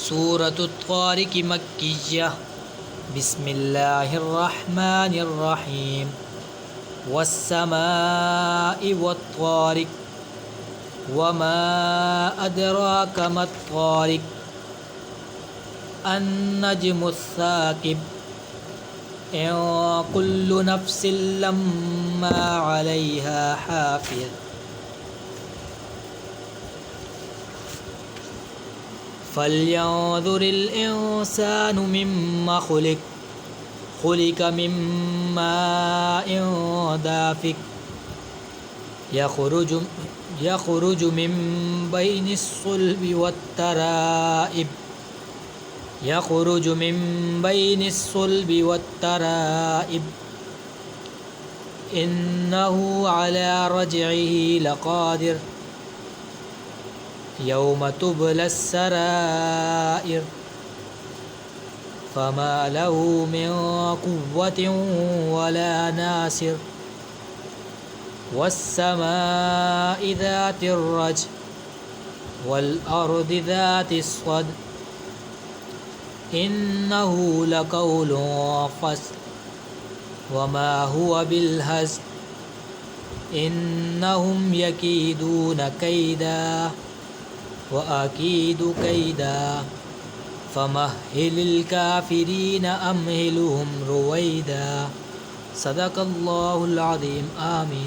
सूरतुत तारिक मक्किय्यह बिस्मिल्लाहिर्रहमानिर्रहीम वस्समाइ वत्तारिक वमा अदराक मत्तारिक अन्नज्मुस्साकिब इन कुल्लु नफ्सिन लम्मा अलैहा हाफिज़ फल्यंजुरिल इंसानु मिम्मा खुलिक मिन माइन दाफिक यखरुजु मिन बैनिस सुल्बि वत्तराइब इन्नहु अला रज्इही लक़ादिर यौम तुबलस सराइर फमा लहु मिन कुव्वतिन वला नासिर वस्समाइ ज़ातिर रज वल अर्दि ज़ातिस सद इन्नहु लक़ौलुन फ़स्ल वमा हुवा बिलहज़्ल इन्नहुम यकीदून कैदा व अकीदु कैदा फमह्हिलिल काफिरीन अम्हिलहुम रुवैदा सदक़ल्लाहुल अज़ीम आमीन।